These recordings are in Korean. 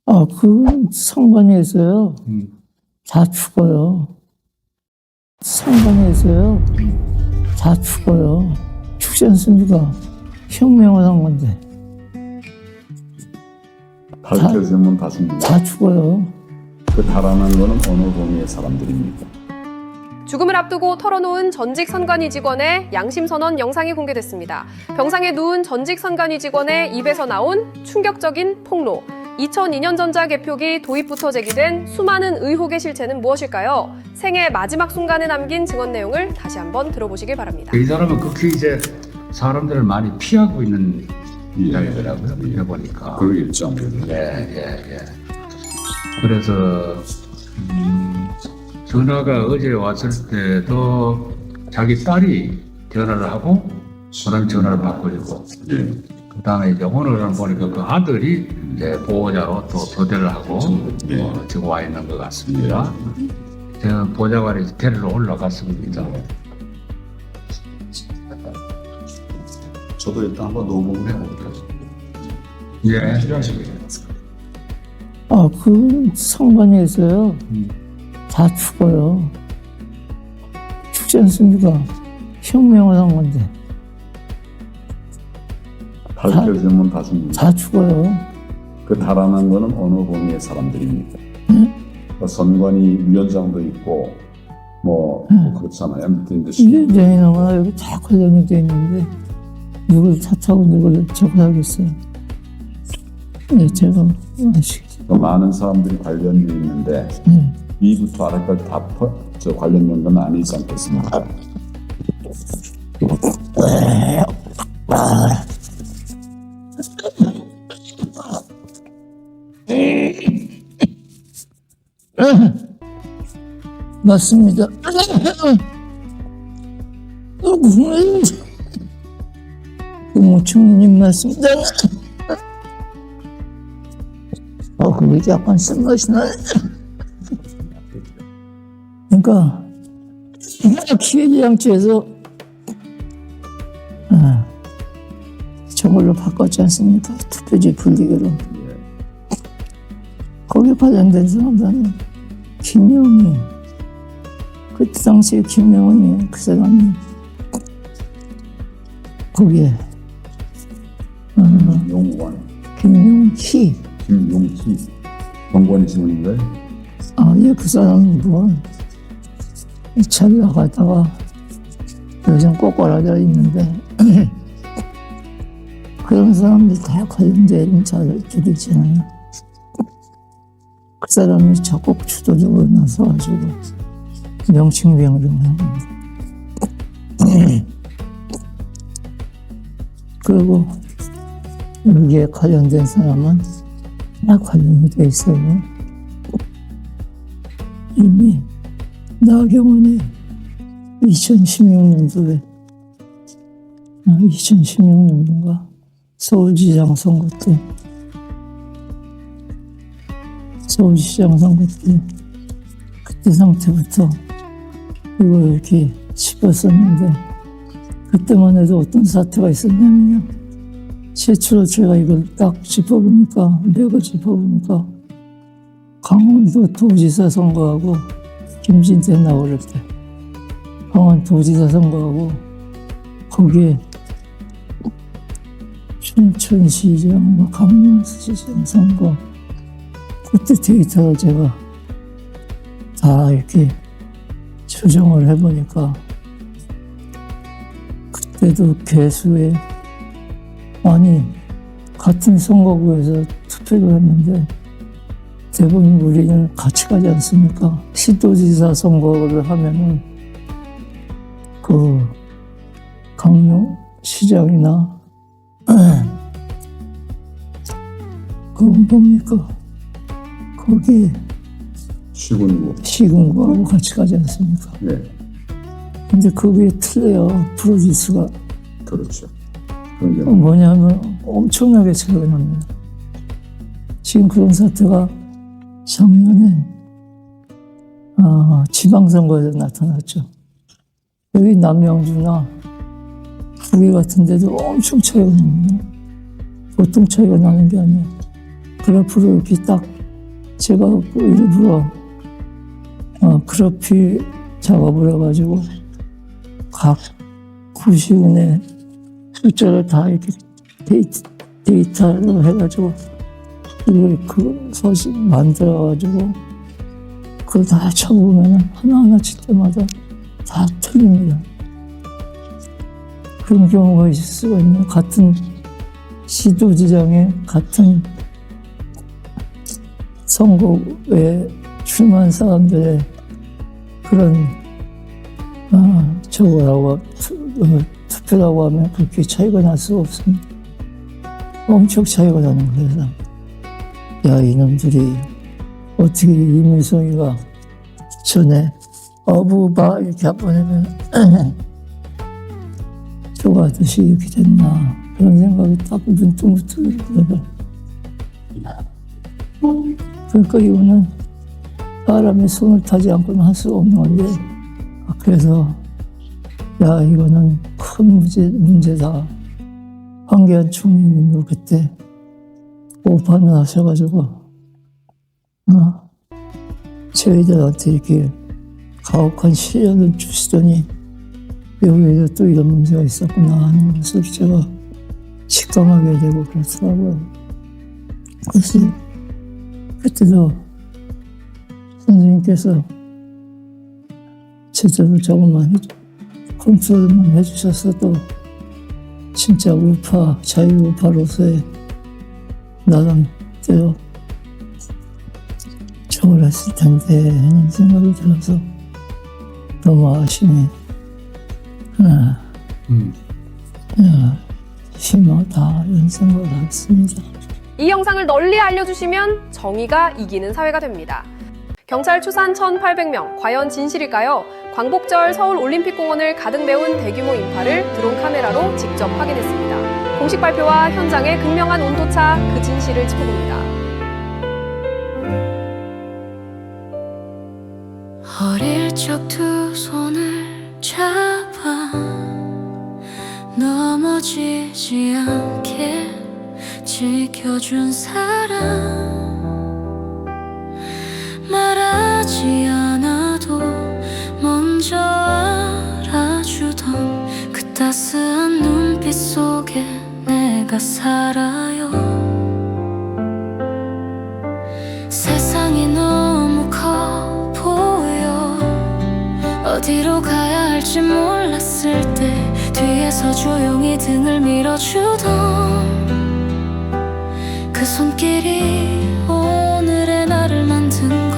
그 선관위에서요. 다 죽어요. 선관위에서요. 다 죽어요. 죽지 않습니까? 혁명을 한 건데. 밝혀지면 다 죽는다. 다 죽어요. 그 달아난 거는 어느 동의 사람들입니까? 죽음을 앞두고 털어놓은 전직 선관위 직원의 양심선언 영상이 공개됐습니다. 병상에 누운 전직 선관위 직원의 입에서 나온 충격적인 폭로. 2002년 전자 개표기 도입부터 제기된 수많은 의혹의 실체는 무엇일까요? 생애 마지막 순간에 남긴 증언 내용을 다시 한번 들어보시길 바랍니다. 이 사람은 극히 이제 사람들을 많이 피하고 있는 이야기더라고요. 보니까. 그러겠죠. 예. 그래서 전화가 어제 왔을 때도 자기 딸이 전화를 하고 그다음에 전화를 받고 있고 그다음에 이제 오늘은 보니까 그 아들이 이제 보호자로 또 교대를 하고 지금 와 있는 것 같습니다. 저는 보좌관이 데리러 올라갔습니다. 저도 일단 한번 녹음을 해볼게요. 예. 그 선관위에서요. 다 죽어요. 죽지 않습니까? 혁명을 한 건데. 밝혀지면 다 죽는다. 다 죽어요. 그 달아난 거는 어느 동의 사람들입니까? 그 선관위 위원장도 있고 뭐 그렇잖아요. 아무튼 이제 위원장이 나와 여기 다 관련이 돼 있는데 누굴 탓하고 누굴 저거 하겠어요. 네, 제가 아시겠죠. 많은 사람들이 관련돼 있는데 위부터 아래까지 다 관련된 건 아니지 않겠습니까? 맞습니다. 국무총리님 맞습니다. 그게 약간 쓴맛이 나네. 그러니까 기획장치에서 저걸로 바꿨지 않습니까? 투표지 분리기로. 거기에 관련된 사람들은 김영희, 그 당시에 김영희 그 사람이 거기에 용관 김용희 김용희 정권이 지금인데 예, 그 사람은 뭐 잘 나가다가 요즘 꼬꼬라져 있는데 그런 사람들 다 관련돼 있는 자들이 있잖아요. 그 사람이 적극 주도적으로 나서가지고 명칭 변경을 한 겁니다. 그리고 여기에 관련된 사람은 다 관련이 돼 있어요. 이미 나경원이 2016년도에 2016년도인가 서울시장 선거 때 그때 상태부터 이걸 이렇게 짚었었는데 그때만 해도 어떤 사태가 있었냐면요. 최초로 제가 이걸 딱 짚어보니까 맥을 짚어보니까 강원도 도지사 선거하고 김진태 나오를 때 강원 도지사 선거하고 거기에 춘천시장, 강릉시장 선거 그때 데이터를 제가 다 이렇게 조정을 해보니까 그때도 개수에 같은 선거구에서 투표를 했는데 대부분 우리는 같이 가지 않습니까? 시도지사 선거를 하면은 그 강릉시장이나 뭡니까? 거기 시군구하고 같이 가지 않습니까? 네, 근데 그게 틀려요. 프로듀스가. 그렇죠. 뭐냐면 엄청나게 차이가 납니다. 지금 그런 사태가 작년에 지방선거에서 나타났죠. 여기 남양주나 부계 같은 데도 엄청 차이가 납니다. 보통 차이가 나는 게 아니에요. 그래프를 이렇게 딱 제가 그 일부러 그래피 작업을 해가지고 각 구시군의 숫자를 다 이렇게 데이터로 해가지고 이걸 그 서식 만들어가지고 그걸 다 쳐보면 하나하나 칠 때마다 다 틀립니다. 그런 경우가 있을 수가 있는, 같은 시도지장에 같은 선거에 출마한 사람들의 그런 저거라고 투표라고 하면 그렇게 차이가 날 수가 없습니다. 엄청 차이가 나는 거예요. 야, 이놈들이 어떻게 이물송이가 전에 어부바 이렇게 한번 하면 저거 하듯이 이렇게 됐나, 그런 생각이 딱 문득문득 들어요. 그러니까 이거는 사람의 손을 타지 않고는 할 수 없는 건데, 그래서 야, 이거는 큰 문제다. 황교안 총리님도 그때 오판을 하셔가지고 저희들한테 이렇게 가혹한 시련을 주시더니 여기에도 또 이런 문제가 있었구나 하는 것을 제가 직감하게 되고 그렇더라고요. 그래서 그때도 선생님께서 제대로 저것만 컨트롤만 해주셨어도 진짜 우파, 자유우파로서의 나름대로 저걸 했을 텐데 하는 생각이 들어서 너무 아쉬움이 심하다 이런 생각을 했습니다. 이 영상을 널리 알려주시면 정의가 이기는 사회가 됩니다. 경찰 추산 1,800명, 과연 진실일까요? 광복절 서울올림픽공원을 가득 메운 대규모 인파를 드론 카메라로 직접 확인했습니다. 공식 발표와 현장의 극명한 온도차, 그 진실을 짚어봅니다. 어릴 적 두 손을 잡아 넘어지지 않게 지켜준 사람, 말하지 않아도 먼저 알아주던 그 따스한 눈빛 속에 내가 살아요. 세상이 너무 커 보여 어디로 가야 할지 몰랐을 때 뒤에서 조용히 등을 밀어주던 그 손길이 오늘의 나를 만든 걸요.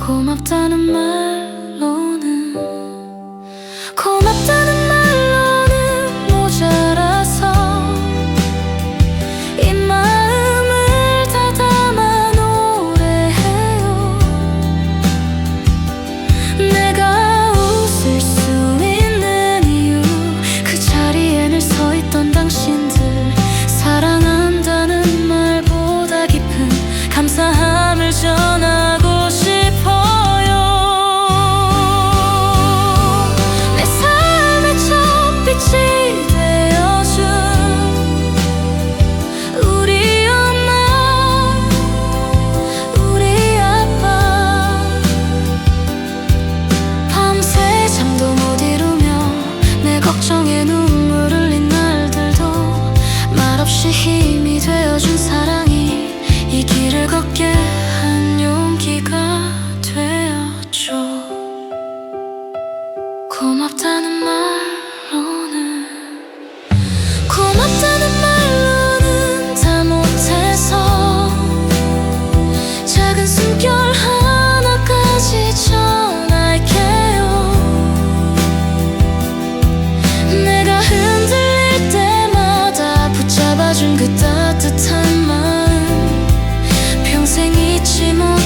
고맙다는 말로는 모자라서 이 마음을 다 담아 노래해요. 내가 웃을 수 있는 이유, 그 자리에 늘 서 있던 당신들, 사랑한다는 말보다 깊은 감사함을 전하고 싶어요. 내 삶의 첫빛이 되어준 우리 엄마, 우리 아빠, 밤새 잠도 못 이루며 내 걱정에 눈물 흘린 날들도 말없이 힘이 되어준 사랑이 이 길을 걷게 한 용기가 되었죠. 고맙다는 말로는 다 못해서 작은 숨결 하나까지 전할게요. 내가 흔들릴 때마다 붙잡아준 그 따뜻한 마음, 평생 잊지 못